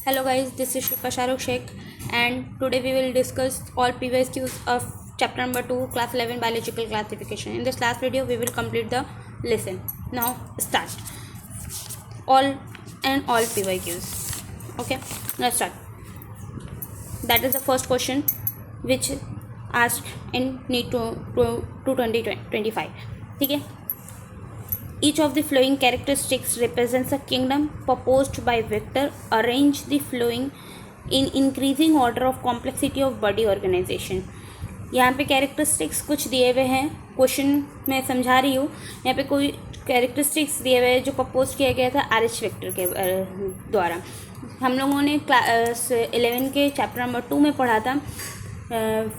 Hello guys, this is Shifa Shahrukh Sheikh and today we will discuss all previous Qs of chapter number 2 class 11 biological classification. In this last video we will complete the lesson. Now start. All PYQs. Okay, let's start. That is the first question which asked in NEET 2025. ठीक है. Each of the following characteristics represents a kingdom proposed by Victor. Arrange the following in increasing order of complexity of body organization. यहाँ पे characteristics कुछ दिए हुए हैं, question मैं समझा रही हूँ. यहाँ पे कोई कैरेक्टरिस्टिक्स दिए हुए हैं जो प्रपोज किया गया था आर.एच. विक्टर के द्वारा. हम लोगों ने क्लास 11 के चैप्टर नंबर 2 में पढ़ा था.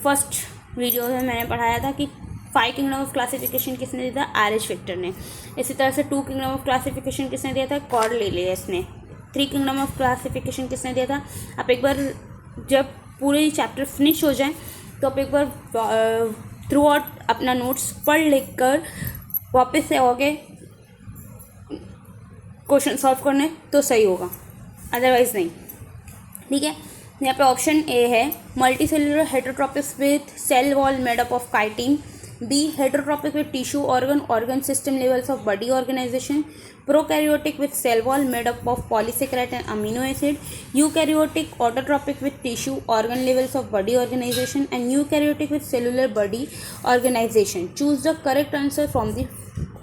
फर्स्ट वीडियो में मैंने पढ़ाया था कि 5 किंगडम ऑफ क्लासिफिकेशन किसने दिया था, आर.एच. विक्टर ने. इसी तरह से 2 किंगडम ऑफ क्लासिफिकेशन किसने दिया था, कॉर्नेलियस ने. 3 किंगडम ऑफ क्लासिफिकेशन किसने दिया था. आप एक बार जब पूरे चैप्टर फिनिश हो जाए तो आप एक बार थ्रू आउट अपना नोट्स पढ़ लिख कर वापस से आओगे क्वेश्चन सॉल्व करने तो सही होगा, अदरवाइज नहीं. ठीक है. यहाँ पे ऑप्शन ए है multicellular heterotrophics with cell wall made up of chitin. B. Heterotropic with tissue organ system levels of body organization. Prokaryotic with cell wall made up of polysaccharide and amino acid. Eukaryotic autotropic with tissue organ levels of body organization and eukaryotic with cellular body organization. Choose the correct answer from the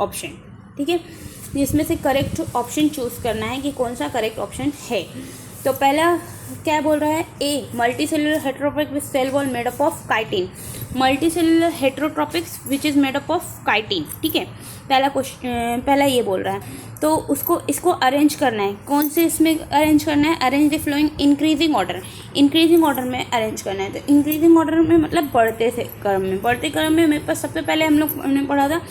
option. ठीक है. इसमें से correct option choose करना है कि कौन सा correct option है. तो पहला क्या बोल रहा है, A multicellular heterotrophic with cell wall made up of chitin. Multicellular heterotrophics which is made up of chitin. ठीक है. पहला ये बोल रहा है तो इसको अरेंज करना है. कौन से इसमें अरेंज करना है, arrange the flowing increasing order में अरेंज करना है. तो इंक्रीजिंग ऑर्डर में मतलब बढ़ते क्रम में मेरे पास सबसे पहले हमने पढ़ा था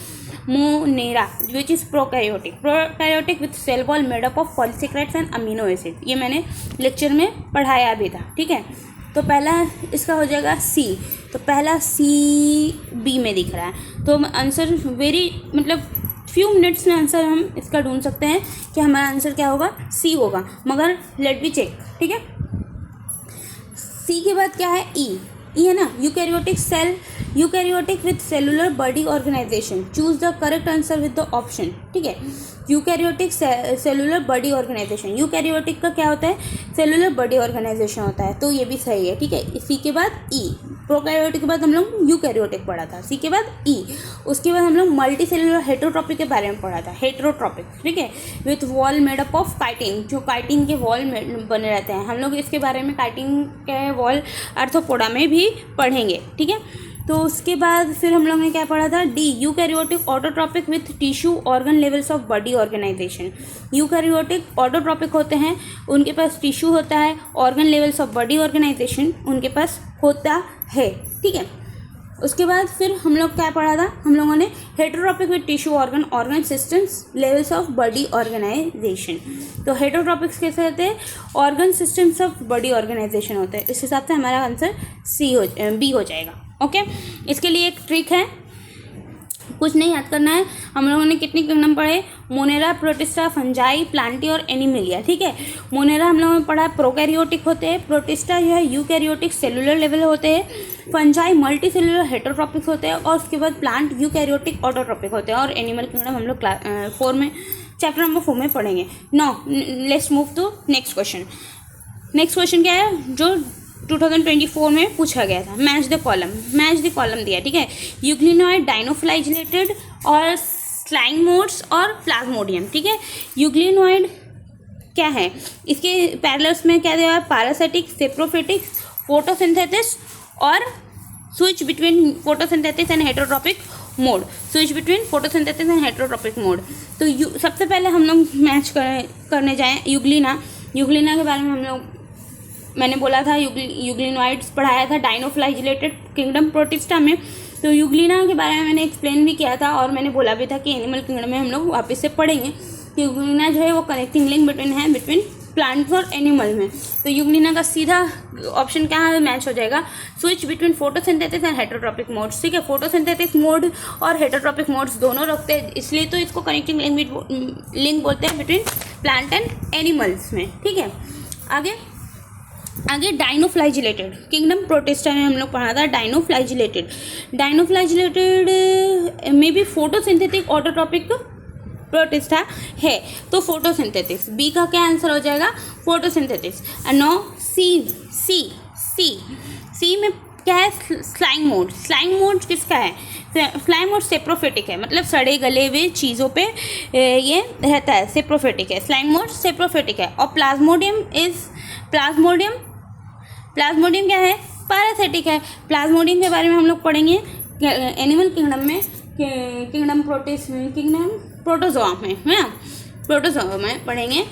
monera which is prokaryotic with cell wall made up of polysaccharides and amino acid. ये मैंने लेक्चर में पढ़ाया भी था. ठीक है. तो पहला इसका हो जाएगा सी. तो पहला सी बी में दिख रहा है. तो आंसर मतलब फ्यू मिनट्स में आंसर हम इसका ढूंढ सकते हैं कि हमारा आंसर क्या होगा, सी होगा. मगर लेट बी चेक. ठीक है. सी के बाद क्या है, ई है ना. Eukaryotic with cellular body organization. Choose the correct answer with the option. ठीक है. Eukaryotic cellular body organization. Eukaryotic का क्या होता है, सेलुलर बॉडी ऑर्गेनाइजेशन होता है. तो ये भी सही है. ठीक है. सी के बाद ई. प्रोकैरियोटिक के बाद हम लोग यूकैरियोटिक पढ़ा था. सी के बाद ई. उसके बाद हम लोग मल्टी सेलुलर हेटरोट्रॉपिक के बारे में पढ़ा था. हेटरोट्रॉपिक. ठीक है. With wall made up of chitin. जो काइटिन के वॉल बने रहते हैं. हम लोग इसके बारे में काइटिन के वॉल आर्थ्रोपोडा में भी पढ़ेंगे. ठीक है. तो उसके बाद फिर हम लोग ने क्या पढ़ा था, D eukaryotic autotrophic with tissue organ levels of body organization. Eukaryotic autotrophic होते हैं, उनके पास टिश्यू होता है, organ levels of body organization उनके पास होता है. ठीक है. उसके बाद फिर हम लोग क्या पढ़ा था, हम लोगों ने heterotrophic with tissue organ systems levels of body organization. तो हेटरोट्रॉपिक्स कैसे होते हैं, organ systems of body organization होते हैं. इस हिसाब से हमारा आंसर बी हो जाएगा. ओके. इसके लिए एक ट्रिक है, कुछ नहीं याद करना है. हम लोगों ने कितने किंगडम पढ़े, मोनेरा, प्रोटिस्टा, फंजाई, प्लांटी और एनिमेलिया. ठीक है. मोनेरा हम लोगों ने पढ़ा प्रोकैरियोटिक होते हैं. प्रोटिस्टा जो है यूकैरियोटिक सेलुलर लेवल होते हैं. फंजाई मल्टी सेलुलर हेटरोट्रॉपिक्स होते हैं. और उसके बाद प्लांट यूकैरियोटिक ऑटोट्रॉपिक होते हैं. और एनिमल किंगडम हम लोग चैप्टर नंबर 4 में पढ़ेंगे. Now let's move to next question. Next question क्या है जो 2024 में पूछा गया था. मैच द कॉलम दिया. ठीक है. यूग्लिनॉइड, डाइनोफ्लाइजिलेटेड और स्लाइंग मोड्स और प्लाज्मोडियम. ठीक है. यूग्लिनॉइड क्या है, इसके पैरेलल्स में क्या दिया है, पैरासिटिक, सेप्रोफिटिक, फोटोसिंथेसिस और switch between photosynthesis and heterotrophic mode. तो सबसे पहले हम लोग मैच करने जाएँ यूग्लिना के बारे में. मैंने बोला था यूग्लिनॉइड्स पढ़ाया था डाइनोफ्लाइजिलेटेड किंगडम प्रोटिस्टा में. तो यूग्लिना के बारे में मैंने एक्सप्लेन भी किया था और मैंने बोला भी था कि एनिमल किंगडम में हम लोग वापस से पढ़ेंगे. यूग्लिना जो है वो कनेक्टिंग लिंक बिटवीन प्लांट्स और एनिमल में. तो यूग्लिना का सीधा ऑप्शन क्या है, मैच हो जाएगा switch between photosynthesis and heterotrophic modes. ठीक है. फोटोसिंथेसिस मोड और हेटरोट्रॉपिक मोड्स दोनों रखते हैं, इसलिए तो इसको कनेक्टिंग लिंक बोलते हैं बिटवीन प्लांट एंड एनिमल्स में. ठीक है. आगे आगे डाइनोफ्लाइजिलेटेड, किंगडम प्रोटिस्टा में हम लोग पढ़ा था डाइनोफ्लाइजिलेटेड। डाइनोफ्लाइजिलेटेड में भी फोटोसिंथेटिक ऑटोट्रॉपिक प्रोटिस्टा है, तो फोटोसिंथेटिक्स बी का क्या आंसर हो जाएगा, फोटोसिंथेटिक्स। नो सी सी सी सी में क्या है, स्लाइंग मोड। स्लाइंग मोड किसका है, स्लाइंग मोड सेप्रोफिटिक है, मतलब सड़े गले हुए चीज़ों पे ये रहता है, सेप्रोफिटिक है, स्लाइंग मोड सेप्रोफिटिक है। और प्लाज्मोडियम क्या है, पैरासिटिक है। प्लाज्मोडियम के बारे में हम लोग पढ़ेंगे एनिमल किंगडम में, किंगडम प्रोटोजोआ में, है ना, प्रोटोजोआ में पढ़ेंगे।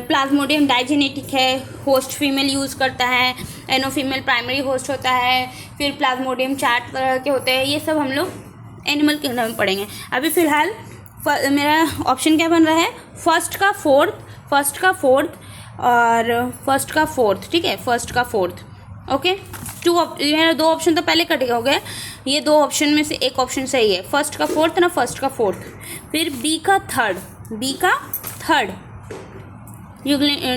प्लाज्मोडियम डाइजेनेटिक है, होस्ट फीमेल यूज़ करता है, एनो फीमेल प्राइमरी होस्ट होता है, फिर प्लाज्मोडियम 4 तरह के होते हैं, ये सब हम लोग एनिमल किंगडम में पढ़ेंगे। अभी फ़िलहाल मेरा ऑप्शन क्या बन रहा है, फर्स्ट का फोर्थ, ठीक है, फर्स्ट का फोर्थ। ओके, मेरा 2 ऑप्शन तो पहले कट हो गए, ये 2 ऑप्शन में से एक ऑप्शन सही है, फर्स्ट का फोर्थ ना, फर्स्ट का फोर्थ। फिर बी का थर्ड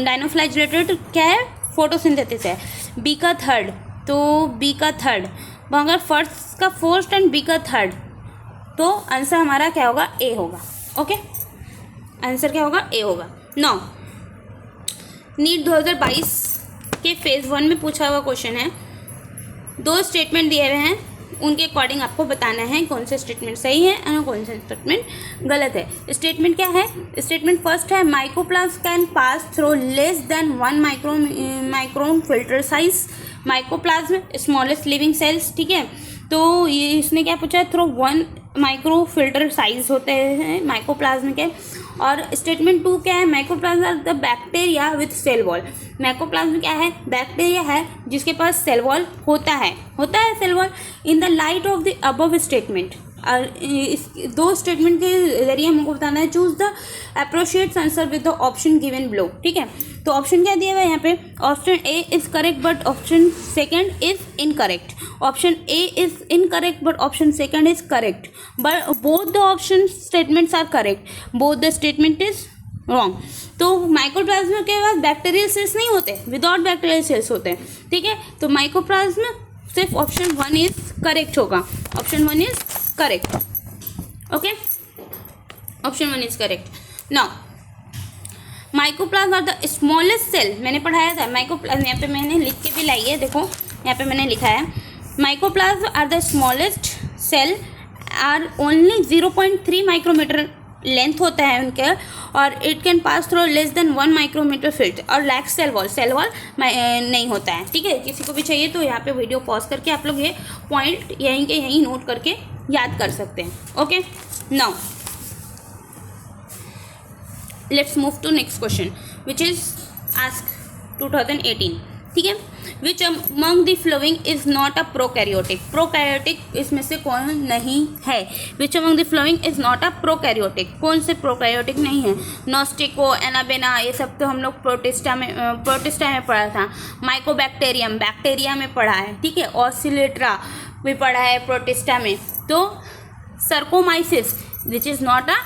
डाइनोफ्लाइजिलेटेड क्या है, फोटोसिंथेसिस है, बी का थर्ड, तो बी का थर्ड, अगर फर्स्ट का फोर्थ एंड बी का थर्ड, तो आंसर हमारा क्या होगा, ए होगा। ओके, आंसर क्या होगा, ए होगा। 9 नीट 2022 के फेज़ 1 में पूछा हुआ क्वेश्चन है, 2 स्टेटमेंट दिए हुए हैं, उनके अकॉर्डिंग आपको बताना है कौन से स्टेटमेंट सही है और कौन से स्टेटमेंट गलत है। स्टेटमेंट क्या है, स्टेटमेंट फर्स्ट है, माइक्रोप्लाज्म can pass through less than 1 micron filter size. माइक्रोप्लाज्म smallest living cells, ठीक है, तो ये इसने क्या पूछा है, थ्रू 1 माइक्रो फिल्टर साइज होते हैं माइक्रोप्लाज्म के। और स्टेटमेंट 2 क्या है, mycoplasma are the bacteria with cell wall. Mycoplasma क्या है, बैक्टीरिया है जिसके पास सेल वॉल होता है cell wall. In the light of the above statement, और इस 2 स्टेटमेंट के जरिए हमको बताना है, choose the appropriate answer with the option given below, ठीक है। तो ऑप्शन क्या दिया हुआ है यहाँ पे, option A is correct but option second is incorrect. Option A is incorrect but option second is correct, but both the option statements are correct, both the statement is wrong. तो mycoplasma के बाद bacterial cells नहीं होते, without bacterial cells होते हैं, ठीक है। तो माइक्रोप्लाज्म सिर्फ ऑप्शन 1 इज करेक्ट होगा, option 1 is correct. Okay, option 1 is correct. Now mycoplasma are the smallest cell, मैंने पढ़ाया था माइक्रोप्लाज्म, यहाँ पे मैंने लिख के भी लाई है, देखो यहाँ पे मैंने लिखा है, mycoplasma are the smallest cell are only 0.3 micrometre length होता है उनके, और it can pass through less than 1 micrometre filter, और लैक सेल वॉल नहीं होता है, ठीक है। किसी को भी चाहिए तो यहाँ पे वीडियो पॉज करके आप लोग ये पॉइंट यहीं के यहीं नोट करके याद कर सकते हैं। Okay, now let's move to next question which is ask 2018, ठीक है। Which among the following is not a prokaryotic, prokaryotic इसमें से कौन नहीं है, which among the following is not a prokaryotic, कौन से प्रोकैरियोटिक नहीं है, नॉस्टिको, एनाबेना, ये सब तो हम लोग प्रोटिस्टा में पढ़ा था। माइकोबैक्टीरियम बैक्टीरिया में पढ़ा है, ठीक है, ऑसिलेट्रा भी पढ़ा है प्रोटिस्टा में। तो Saccharomyces which is not a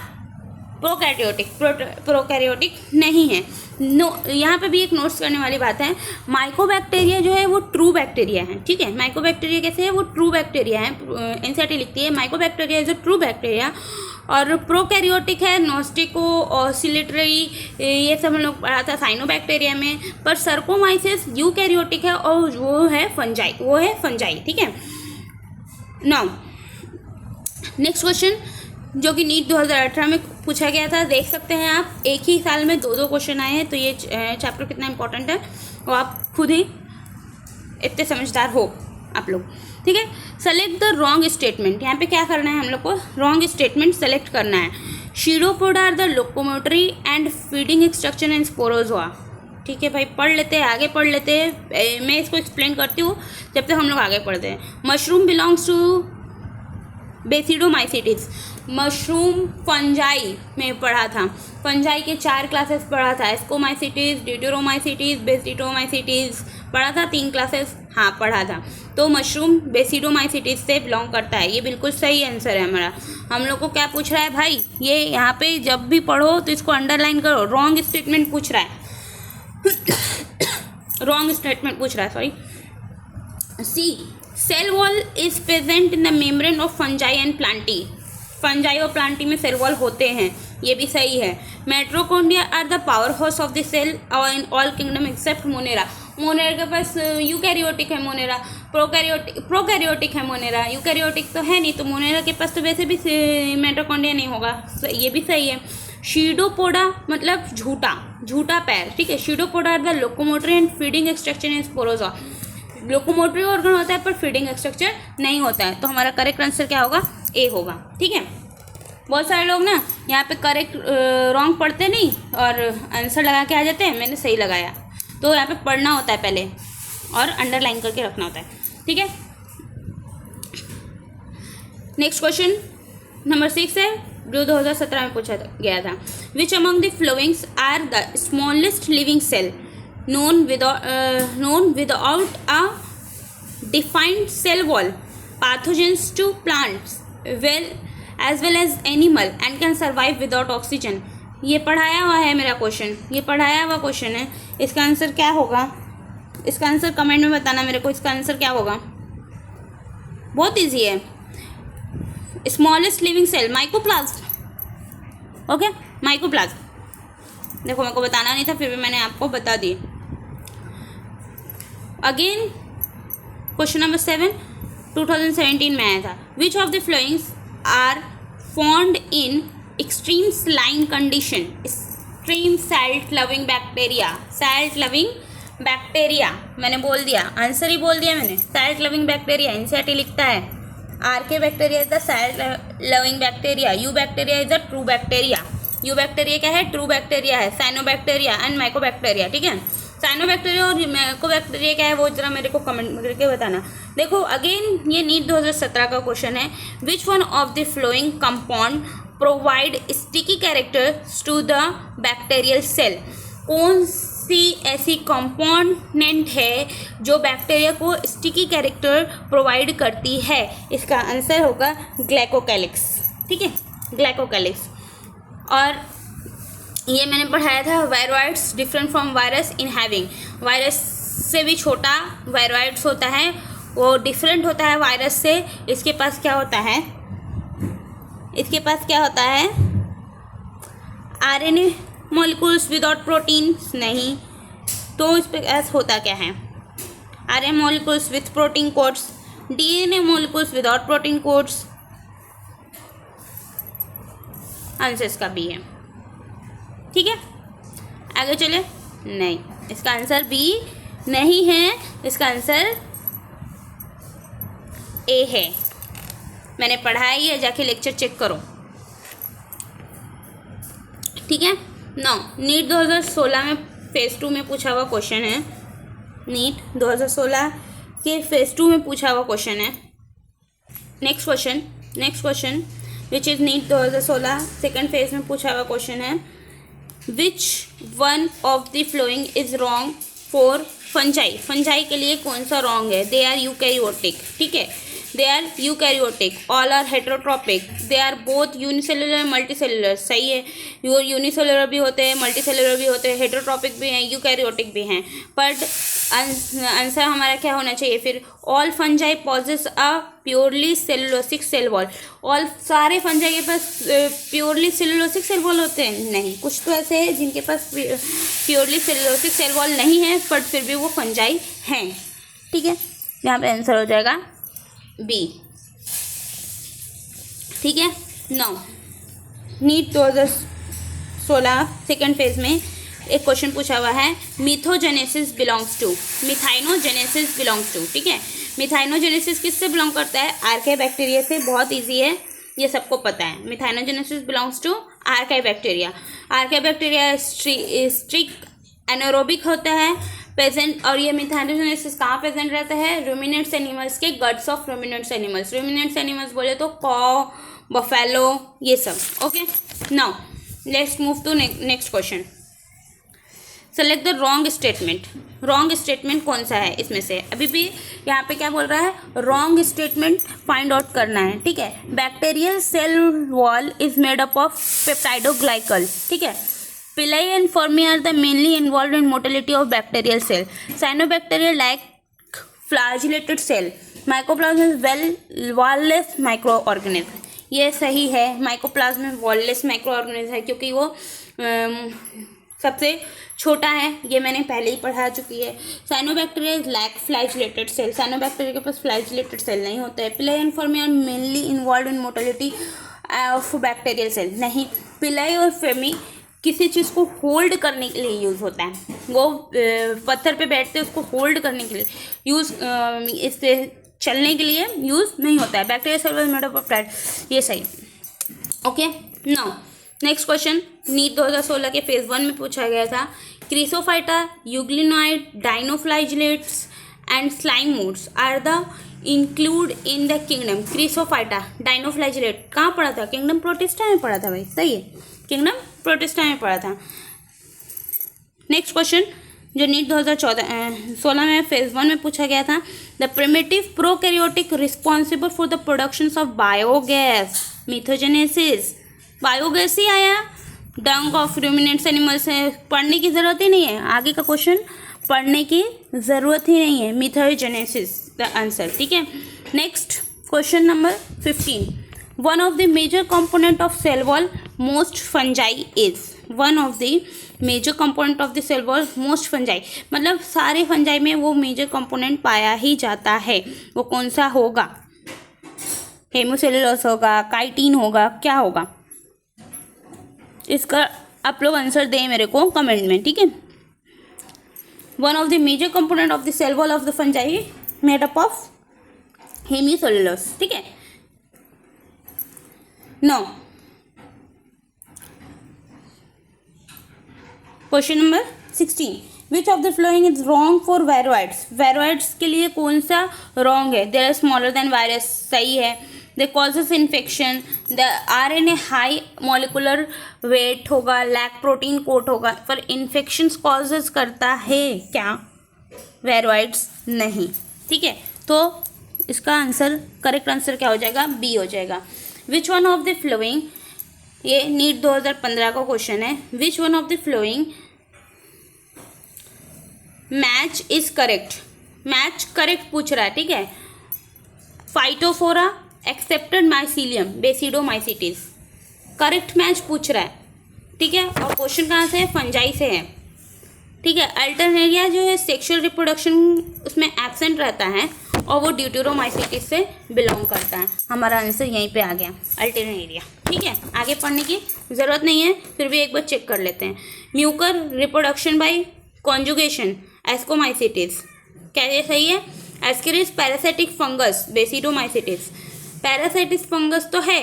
prokaryotic नहीं है। यहाँ पे भी एक नोट्स करने वाली बात है, माइकोबैक्टीरिया जो है वो ट्रू बैक्टीरिया है, ठीक है। माइकोबैक्टीरिया कैसे है, वो ट्रू बैक्टीरिया है, एनसीईआरटी लिखती है mycobacteria is a true bacteria. और प्रोकैरियोटिक है नॉस्टिको, ऑसिलेटरी, ये सब हम लोग पढ़ा था साइनोबैक्टीरिया में। पर सर्कोमाइसिस यूकैरियोटिक है और वो है फंजाई, ठीक है। नाउ नेक्स्ट क्वेश्चन जो कि नीट 2018 में पूछा गया था, देख सकते हैं आप, एक ही साल में 2 क्वेश्चन आए हैं, तो ये चैप्टर कितना इंपॉर्टेंट है वो आप खुद ही इतने समझदार हो आप लोग, ठीक है। सेलेक्ट द रॉन्ग स्टेटमेंट, यहाँ पे क्या करना है हम लोग को, रॉन्ग स्टेटमेंट सेलेक्ट करना है। Pseudopods are the locomotory and feeding structure and Sporozoa, ठीक है भाई, पढ़ लेते हैं, आगे पढ़ लेते हैं, मैं इसको एक्सप्लेन करती हूँ जब तक हम लोग आगे पढ़ते हैं। Mushroom belongs to basidiomycetes, mushroom fungi में पढ़ा था, फंजाई के 4 क्लासेस पढ़ा था, एस्कोमाइसिटिस, ड्यूटेरोमाइसिटिस, बेसिडोमाइसिटिस पढ़ा था, 3 क्लासेस हाँ पढ़ा था। तो मशरूम बेसिडोमाइसिटिस से बिलोंग करता है, ये बिल्कुल सही आंसर है हमारा। हम लोग को क्या पूछ रहा है भाई, ये यहाँ पे जब भी पढ़ो तो इसको अंडरलाइन करो, रॉन्ग स्टेटमेंट पूछ रहा है। रॉन्ग स्टेटमेंट पूछ रहा है, sorry. C, cell wall is present in the membrane of fungi and Plantae. Fungi और प्लांटी में सेल वॉल होते हैं, ये भी सही है। Mitochondria are the powerhouse of the cell और in all kingdom except Monera. Monera के पास यूकैरियोटिक है, मोनेरा प्रोकैरियोटिक है, मोनेरा यूकैरियोटिक तो है नहीं, तो मोनेरा के पास तो वैसे भी माइटोकॉन्ड्रिया नहीं होगा, ये भी सही है। शीडोपोडा मतलब झूठा पैर, ठीक है। Pseudopodia are the locomotory and feeding structure in Sporozoa. Locomotory organ होता है पर फीडिंग स्ट्रक्चर नहीं होता है, तो हमारा करेक्ट आंसर क्या होगा, ए होगा, ठीक है। बहुत सारे लोग ना यहाँ पे करेक्ट रॉन्ग पढ़ते नहीं और आंसर लगा के आ जाते हैं, मैंने सही लगाया। तो यहाँ पे पढ़ना होता है पहले और अंडरलाइन करके रखना होता है, ठीक है। नेक्स्ट क्वेश्चन नंबर 6 है, जो 2017 में पूछा गया था। Which among the followings are the smallest living cell known without a defined cell wall, pathogens to plants as well as animal and can survive without oxygen। ये पढ़ाया हुआ है मेरा क्वेश्चन, ये पढ़ाया हुआ क्वेश्चन है। इसका आंसर क्या होगा, इसका आंसर कमेंट में बताना मेरे को, इसका आंसर क्या होगा। बहुत इजी है, smallest living cell mycoplasma, okay, mycoplasma. देखो मेरे को बताना नहीं था, फिर भी मैंने आपको बता दी। अगेन क्वेश्चन नंबर 7 2017 में आया था। Which of the followings are found in extreme saline condition, extreme salt loving bacteria. Salt loving bacteria मैंने बोल दिया, आंसर ही बोल दिया मैंने, सैल्ट लविंग बैक्टीरिया। एनसीईआरटी लिखता है archaebacteria is the salt loving bacteria, eubacteria is the true bacteria. Eubacteria क्या है, ट्रू बैक्टीरिया है, साइनोबैक्टीरिया एंड माइकोबैक्टीरिया, ठीक है। साइनोबैक्टीरिया और माइकोबैक्टीरिया क्या है वो जरा मेरे को कमेंट करके बताना। देखो अगेन ये नीट 2017 का क्वेश्चन है। Which one of the following compound provide sticky characters to the bacterial cell. कौन सी ऐसी कंपोनेंट है जो बैक्टीरिया को स्टिकी कैरेक्टर प्रोवाइड करती है। इसका आंसर होगा ग्लाइकोकैलिक्स, ठीक है, ग्लाइकोकैलिक्स। और ये मैंने पढ़ाया था viroids different from virus in having. Virus से भी छोटा वायरॉइड्स होता है, वो डिफरेंट होता है वायरस से। इसके पास क्या होता है, इसके पास क्या होता है, आरएनए मॉलिक्यूल्स विदाउट प्रोटीन नहीं, तो इस पे ऐसा होता क्या है, RNA molecules with protein codes, DNA molecules without protein codes. Answer इसका बी है, ठीक है। आगे चले, नहीं, इसका आंसर बी नहीं है, इसका आंसर ए है। मैंने पढ़ाई है, जाके लेक्चर चेक करो, ठीक है। नौ नीट 2016 में फेज़ 2 में पूछा हुआ क्वेश्चन है। नीट 2016 के फेज़ 2 में पूछा हुआ क्वेश्चन है। Next question which is NEET 2016 second phase में पूछा हुआ क्वेश्चन है। Which one of the following is wrong for fungi. Fungi के लिए कौन सा रॉन्ग है, दे आर यूकैरियोटिक, ठीक है, they are eukaryotic, all are heterotrophic, they are both unicellular multicellular, सही है, यूनिसेलुलर भी होते हैं, मल्टीसेलुलर भी होते हैं, हेटेरोट्रॉपिक भी हैं, यूकैरियोटिक भी हैं। बट आंसर हमारा क्या होना चाहिए फिर, all fungi possess a purely cellulosic cell wall. All सारे फंजाई के पास प्योरली सेलुलोसिक सेल वॉल होते हैं, नहीं, कुछ तो ऐसे हैं जिनके पास प्योरली सेलुलोसिक सेल वॉल नहीं है, बट फिर भी वो फंजाई हैं, ठीक है। यहाँ पे आंसर हो जाएगा बी, ठीक है। नौ नीट 2016 सेकेंड फेज में एक क्वेश्चन पूछा हुआ है, मिथोजेनेसिस बिलोंग्स टू, मिथाइनोजेनेसिस बिलोंग्स टू, ठीक है। मिथाइनोजेनेसिस किससे बिलोंग करता है, आर्के बैक्टीरिया से, बहुत इजी है, ये सबको पता है। Methanogenesis belongs to archaebacteria. Archaebacteria strict anaerobic होता है प्रेजेंट, और ये मिथाइनोजेनेसिस कहाँ प्रेजेंट रहता है, रूमिनेंट्स एनिमल्स के guts of ruminants animals. Ruminants animals बोले तो कॉ, बफेलो, ये सब, okay. Now let's move to next question. Select the wrong statement. Wrong statement कौन सा है इसमें से, अभी भी यहाँ पे क्या बोल रहा है, रॉन्ग स्टेटमेंट फाइंड आउट करना है, ठीक है। Bacterial cell wall is made up of peptidoglycan, ठीक है। Pili and Fermi are the mainly involved in motility of bacterial cell. Cyanobacteria lack flagellated cell. Mycoplasma is wall-less microorganism. ये सही है, mycoplasma wireless microorganism है क्योंकि वो सबसे छोटा है, ये मैंने पहले ही पढ़ा चुकी है. Cyanobacteria lack flagellated cell. Cyanobacteria के पास फ्लैजिलेटेड सेल नहीं होता है. पिलाई एंड फर्मी are mainly involved in motility of bacterial cell. नहीं, पिलाई और फर्मी किसी चीज़ को होल्ड करने के लिए यूज़ होता है. वो पत्थर पे बैठते हैं, उसको होल्ड करने के लिए यूज़, इससे चलने के लिए यूज़ नहीं होता है. Bacteria cell was made up of flat. ये सही. Okay, now next question NEET 2016 के फेज 1 में पूछा गया था. Chrysophyta, euglenoid, dinoflagellates and slime moulds are the include in the kingdom. Chrysophyta, dinoflagellate कहाँ पढ़ा था? किंगडम प्रोटिस्टा में पढ़ा था भाई. सही है, किंगडम प्रोटिस्टा में पढ़ा था. नेक्स्ट क्वेश्चन जो नीट 2016 में फेज 1 में पूछा गया था. The primitive prokaryotic responsible for the production of biogas, methanogenesis. Biogas ही आया, डंक ऑफ रूमिनेंट्स एनिमल्स है, पढ़ने की ज़रूरत ही नहीं है. आगे का क्वेश्चन पढ़ने की ज़रूरत ही नहीं है. Methanogenesis the answer. ठीक है. Next question number 15. One of the major component of cell wall most fungi is. One of the major component of the cell wall most fungi, मतलब सारे फंजाई में वो मेजर कंपोनेंट पाया ही जाता है. वो कौन सा होगा? हेमोसेलुलोज होगा, काइटिन होगा, क्या होगा? इसका आप लोग आंसर दें मेरे को कमेंट में. ठीक है. One of the major component of the cell wall of the fungi made up of hemicellulose. ठीक है. No, question number 16. Which of the following is wrong for viroids. Viroids के लिए कौन सा रॉन्ग है? They are smaller than virus. सही है. They causes infection. The RNA high molecular weight होगा, लैक प्रोटीन कोट होगा. पर इन्फेक्शन कॉजेस करता है क्या? वायरोइड्स नहीं. ठीक है. तो इसका आंसर, करेक्ट आंसर क्या हो जाएगा? बी हो जाएगा. विच वन ऑफ द फ्लोइंग, ये नीट 2015 का क्वेश्चन है. Which one of the flowing match is correct. Match correct पूछ रहा है. ठीक है. फाइटोफोरा, एक्सेप्टेड माइसीलियम, बेसिडोमाइसिटिस. करेक्ट मैच पूछ रहा है. ठीक है. और क्वेश्चन कहाँ से है? फंजाई से है. ठीक है. अल्टरनेरिया जो है सेक्सुअल रिप्रोडक्शन उसमें एब्सेंट रहता है और वो ड्यूटेरोमाइसिटिस से बिलोंग करता है. हमारा आंसर यहीं पे आ गया, अल्टरनेरिया. ठीक है. आगे पढ़ने की ज़रूरत नहीं है, फिर भी एक बार चेक कर लेते हैं. Mucor reproduction by conjugation, ascomycetes. क्या ये सही है? Ascaris parasitic fungus, basidiomycetes. Parasitic fungus तो है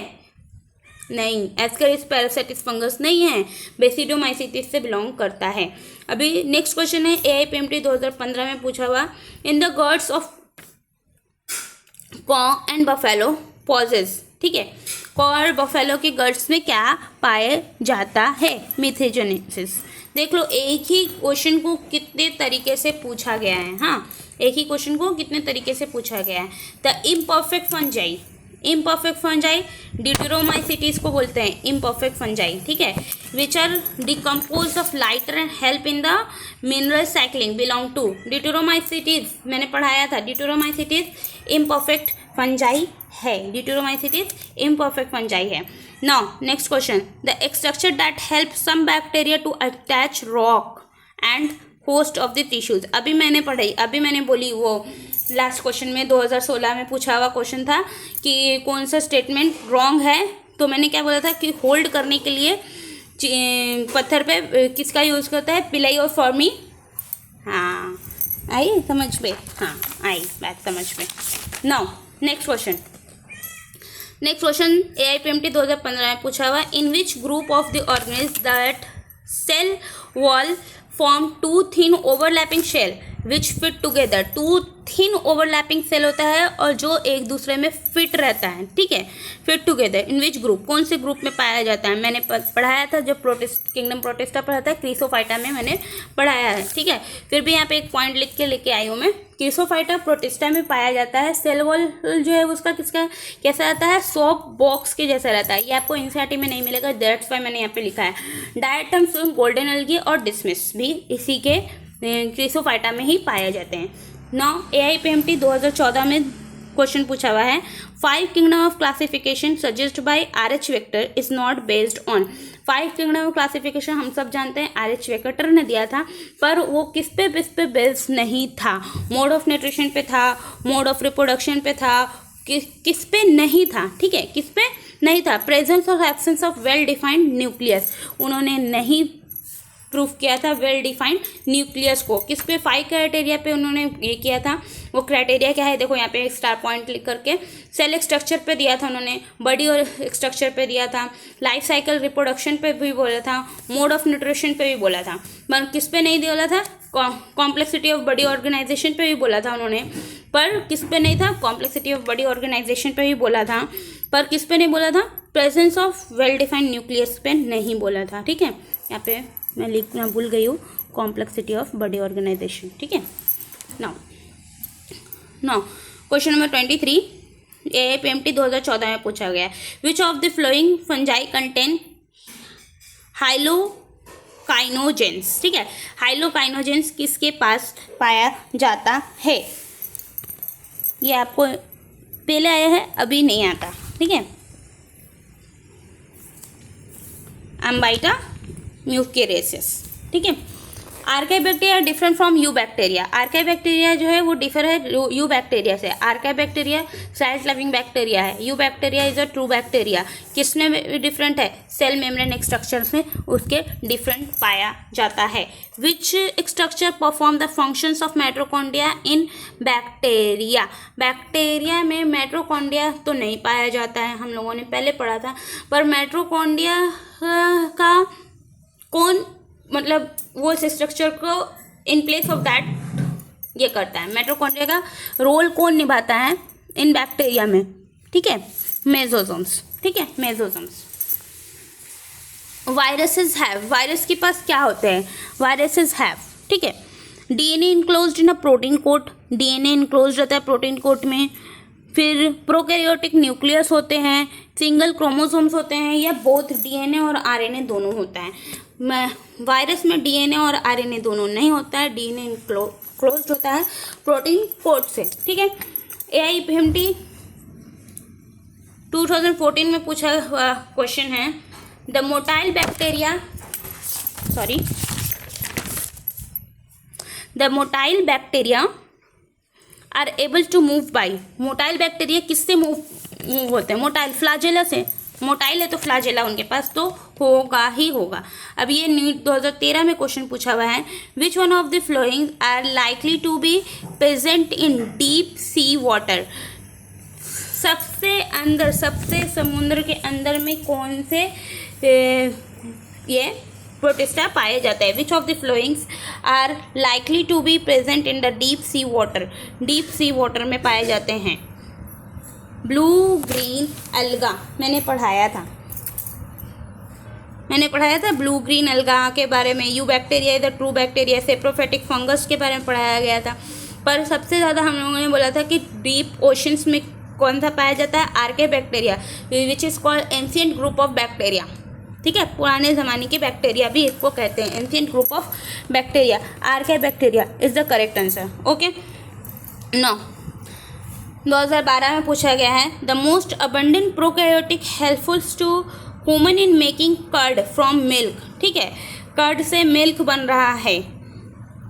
नहीं, एस्केरिस पैरासाइटिस फंगस नहीं है, बेसिडोमाइसिटिस से बिलोंग करता है. अभी नेक्स्ट क्वेश्चन है AIPMT 2015 में पूछा हुआ. इन द गट्स ऑफ कॉ एंड बफेलो पॉजेस. ठीक है. कॉ और बफेलो के गट्स में क्या पाया जाता है? मिथोजेनेसिस. देख लो, एक ही क्वेश्चन को कितने तरीके से पूछा गया है. हाँ, एक ही क्वेश्चन को कितने तरीके से पूछा गया है. The imperfect fungi, imperfect fungi deuteromycetes को बोलते हैं इम्परफेक्ट फंजाई. ठीक है. Which are decompose of litter and help in the mineral cycling belong to. Deuteromycetes मैंने पढ़ाया था. ड्यूटेरोमाइसिटिस इम्परफेक्ट फंजाई है. ड्यूटेरोमाइसिटिस इम्परफेक्ट फंजाई है. Now next question. The structure that help some bacteria to attach rock and host of the tissues. अभी मैंने पढ़ाई, अभी मैंने बोली, वो लास्ट क्वेश्चन में 2016 में पूछा हुआ क्वेश्चन था कि कौन सा स्टेटमेंट रॉन्ग है. तो मैंने क्या बोला था कि होल्ड करने के लिए पत्थर पे किसका यूज़ करता है? पिलाई और फर्मी. हाँ, आई समझ पे. हाँ, आई बात समझ पे. Now next question. Next question AIPMT 2015 में पूछा हुआ. In which group of the organism that cell wall form two thin overlapping shell which fit together, two thin overlapping shell होता है और जो एक दूसरे में फिट रहता है, ठीक है, fit together. In which group, कौन से ग्रुप में पाया जाता है, मैंने पढ़ाया था जब किंगडम प्रोटिस्टा पढ़ा था, क्रीसोफाइटा में मैंने पढ़ाया है, ठीक है। फिर भी यहाँ पे एक पॉइंट लिख के लेके आई हूँ मैं, क्रीसोफाइटा प्रोटिस्टा में पाया जाता है। सेल वॉल जो है उसका किसका कैसा रहता है, सोप बॉक्स के जैसा रहता है। ये आपको एनसीईआरटी में नहीं मिलेगा, दैट्स वाई मैंने यहाँ पे लिखा है। डायटम्स गोल्डन एल्गी और डिसमिस भी इसी के क्रीसोफाइटा में ही पाए जाते हैं। नौ AIPMT 2014 में क्वेश्चन पूछा हुआ है, 5 kingdom of classification suggest by RH वेक्टर is not based on. 5 kingdom of classification हम सब जानते हैं RH वेक्टर ने दिया था, पर वो किस पे बेस्ड नहीं था। मोड ऑफ न्यूट्रिशन पे था, मोड ऑफ रिप्रोडक्शन पे था, किस पे नहीं था, ठीक है, किस पे नहीं था। प्रेजेंस और absence of well defined nucleus उन्होंने नहीं प्रूफ किया था, वेल डिफाइंड न्यूक्लियस को। किस पे, 5 क्राइटेरिया पे उन्होंने ये किया था। वो क्राइटेरिया क्या है, देखो यहाँ पे एक स्टार पॉइंट लिख करके, सेल स्ट्रक्चर पे दिया था उन्होंने, बॉडी और स्ट्रक्चर पे दिया था, लाइफ साइकिल रिप्रोडक्शन पे भी बोला था, मोड ऑफ न्यूट्रिशन पे भी बोला था, पर किस पे नहीं बोला था, कॉम्प्लेक्सिटी ऑफ बॉडी ऑर्गेनाइजेशन पे भी बोला था उन्होंने, पर किस पे नहीं था, कॉम्प्लेक्सिटी ऑफ बॉडी ऑर्गेनाइजेशन पे भी बोला था, पर किस पे नहीं बोला था, presence of well defined nucleus पे नहीं बोला था, ठीक है। यहाँ पे मैं लिखना भूल गई हूँ, कॉम्प्लेक्सिटी ऑफ बॉडी ऑर्गेनाइजेशन, ठीक है। नाउ क्वेश्चन नंबर 23 AIPMT 2014 में पूछा गया है, which of the following fungi contain hallucinogens, ठीक है। हाइलोकाइनोजेंस किसके पास पाया जाता है, ये आपको पहले आया है, अभी नहीं आता, ठीक है। अम्बाइटा म्यूकेरेसिस, ठीक है। Archaebacteria different from eubacteria. Archaebacteria जो है वो डिफर है यू बैक्टीरिया से। Archaebacteria salt loving bacteria है, eubacteria is a true bacteria. किसमें डिफरेंट है, सेल मेम्ब्रेन स्ट्रक्चर में उसके डिफरेंट पाया जाता है। Which structure perform the functions of mitochondria in bacteria. Bacteria में माइटोकॉन्ड्रिया तो नहीं पाया जाता है, हम लोगों ने पहले पढ़ा था, पर माइटोकॉन्ड्रिया का कौन, मतलब वो स्ट्रक्चर को इन प्लेस ऑफ दैट ये करता है, माइटोकॉन्ड्रिया का रोल कौन निभाता है इन बैक्टीरिया में, ठीक है, मेसोसोम्स, ठीक है, मेसोसोम्स। वायरसेस हैव, वायरस के पास क्या होते हैं, वायरसेस हैव, ठीक है, DNA enclosed in a protein coat, DNA enclosed रहता है प्रोटीन कोट में। फिर प्रोकैरियोटिक न्यूक्लियस होते हैं, सिंगल क्रोमोसोम्स होते हैं, या बोथ DNA और RNA दोनों होता है। वायरस में DNA और RNA दोनों नहीं होता है, DNA इनक्लोज्ड होता है प्रोटीन कोट से, ठीक है। AIPMT 2014 में पूछा हुआ क्वेश्चन है, the motile bacteria are able to move by. Motile bacteria किससे मूव होते हैं, मोटाइल फ्लाजेला से। मोटाइल है तो फ्लाजेला उनके पास तो होगा ही होगा। अब ये नीट 2013 में क्वेश्चन पूछा हुआ है, which one of the following are likely to be present in deep sea water. सबसे अंदर, सबसे समुद्र के अंदर में कौन से ये प्रोटिस्टा पाए जाता है। Which of the followings are likely to be present in the deep sea water. Deep sea water में पाए जाते हैं। ब्लू ग्रीन अलगा मैंने पढ़ाया था ब्लू ग्रीन अलगा के बारे में। You bacteria is the true bacteria, saprophytic fungus के बारे में पढ़ाया गया था। पर सबसे ज़्यादा हम लोगों ने बोला था कि डीप ओशंस में कौन सा पाया जाता है, archaebacteria, which is called ancient group of bacteria. ठीक है, पुराने ज़माने के बैक्टीरिया भी इसको कहते हैं, ancient group of bacteria. Archaebacteria is the correct answer. Okay, 2012 में पूछा गया है, the most abundant prokaryotic helpfuls to human in making curd from milk. ठीक है, कर्ड से मिल्क बन रहा है,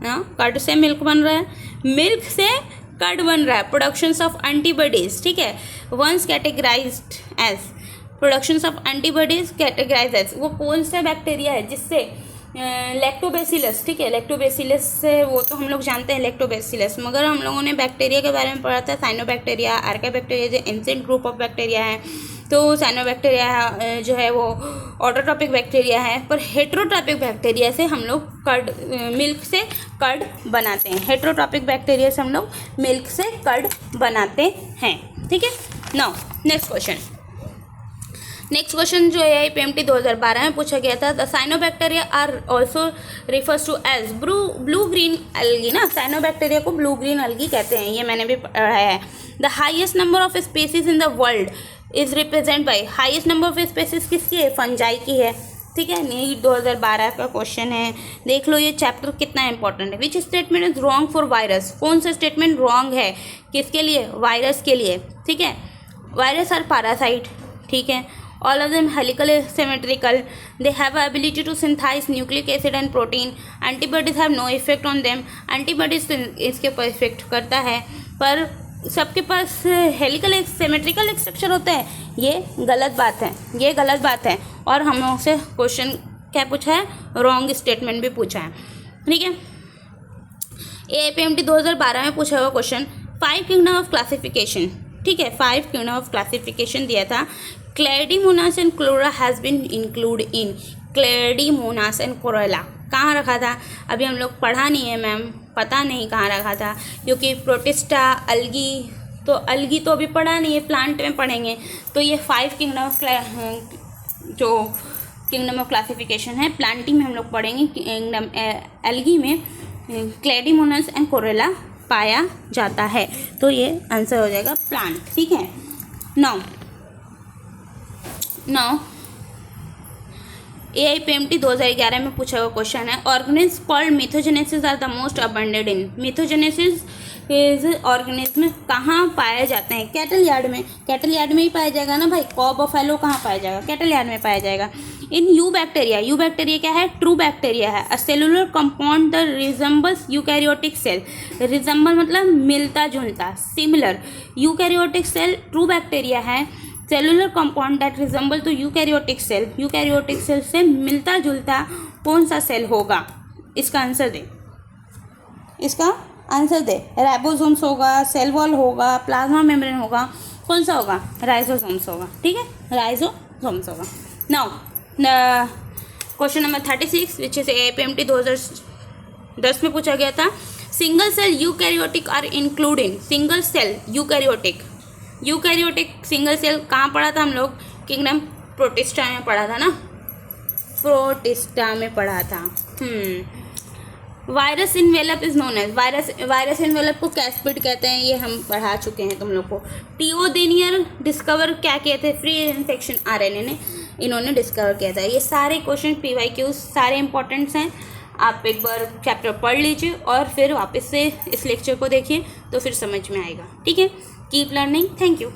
कर्ड से मिल्क बन रहा है, मिल्क से कर्ड बन रहा है। प्रोडक्शंस ऑफ एंटीबॉडीज, ठीक है, once categorized as, productions of antibodies categorize as, वो कौन सा बैक्टीरिया है जिससे लैक्टोबैसिलस, ठीक है, लैक्टोबैसिलस से, वो तो हम लोग जानते हैं लैक्टोबैसिलस, मगर हम लोगों ने बैक्टीरिया के बारे में पढ़ा था, साइनोबैक्टीरिया, आर्के बैक्टीरिया जो एंशिएंट ग्रुप ऑफ बैक्टीरिया है, तो साइनोबैक्टीरिया जो है वो ऑटोट्रॉपिक बैक्टीरिया है, पर हेटेरोट्रॉपिक बैक्टीरिया से हम लोग कर्ड, मिल्क से कर्ड बनाते हैं। हेटेरोट्रॉपिक बैक्टीरिया से हम लोग मिल्क से कर्ड बनाते हैं, ठीक है। नाउ नेक्स्ट क्वेश्चन जो है PMT 2012 में पूछा गया था। The cyanobacteria are also refers to as blue green algae ना, साइनोबैक्टीरिया को ब्लू ग्रीन एल्गी कहते हैं, ये मैंने भी पढ़ा है। The highest number of species in the world is represent by, highest number of species किसकी है, फंजाई की है, ठीक है। नीट 2012 का क्वेश्चन है, देख लो ये चैप्टर कितना इंपॉर्टेंट है। Which statement is wrong for virus, कौन सा स्टेटमेंट रॉन्ग है किसके लिए, वायरस के लिए, ठीक है। वायरस आर पैरासाइट, ठीक है। All of them helical symmetrical. They have ability to synthesize nucleic acid and protein. Antibodies have no effect on them. Antibodies इसके ऊपर इफेक्ट करता है, पर सबके पास हेलिकल सिमेट्रिकल स्ट्रक्चर होता है, ये गलत बात है, ये गलत बात है। और हम लोग से क्वेश्चन क्या पूछा है, रॉन्ग स्टेटमेंट भी पूछा है, ठीक है। APMT 2012 में पूछा हुआ क्वेश्चन 5 किंगडम ऑफ क्लासिफिकेशन, ठीक है, 5 किंगडम ऑफ क्लासिफिकेशन दिया था। Chlamydomonas and Chlorella has been include in, Chlamydomonas and Chlorella कहाँ रखा था, अभी हम लोग पढ़ा नहीं है मैम, पता नहीं कहाँ रखा था, क्योंकि प्रोटिस्टा अलगी तो अभी पढ़ा नहीं है, प्लांट में पढ़ेंगे। तो ये 5 किंगडम ऑफ जो किंगडम ऑफ क्लासिफिकेशन है प्लांटी में हम लोग पढ़ेंगे। किंगडम एल्गी में क्लैडीमोनास एंड क्लोरेला पाया जाता है, तो ये आंसर हो जाएगा प्लांट, ठीक है। नाउ AIPMT 2011 में पूछा हुआ क्वेश्चन है, organism called methanogenesis are the most abundant in, methanogenesis is organism कहाँ पाए जाते हैं, कैटल यार्ड में, कैटल यार्ड में ही पाया जाएगा ना भाई। कॉ बफेलो कहाँ पाया जाएगा, कैटल यार्ड में पाया जाएगा। इन यू बैक्टीरिया क्या है, ट्रू बैक्टीरिया है। A cellular compound the resembles eukaryotic cell, resemble मतलब मिलता जुलता, similar. Eukaryotic cell true bacteria है। Cellular compound that resemble to eukaryotic cell, eukaryotic cell से मिलता जुलता कौन सा सेल होगा, इसका आंसर दे, इसका आंसर दे। राइबोसोम्स होगा, सेल वॉल होगा, प्लाज्मा मेम्ब्रेन होगा, कौन सा होगा, राइजोसोम्स होगा, ठीक है, राइजोसोम्स होगा। Now question number 36 which is AIPMT 2010 में पूछा गया था। Single cell eukaryotic are including, single cell eukaryotic single cell कहाँ पढ़ा था हम लोग, किंगडम प्रोटिस्टा में पढ़ा था ना, प्रोटिस्टा में पढ़ा था। Virus envelope is known as, virus envelope को कैस्पिड कहते हैं, ये हम पढ़ा चुके हैं तुम लोग को। टिओडेनियर डिस्कवर क्या किए थे, फ्री इन्फेक्शन RNA ने इन्होंने डिस्कवर किया था। ये सारे क्वेश्चन PYQ सारे इंपॉर्टेंट्स हैं, आप एक बार चैप्टर पढ़ लीजिए और फिर वापस से इस लेक्चर को देखिए तो फिर समझ में आएगा, ठीक है। Keep learning, thank you.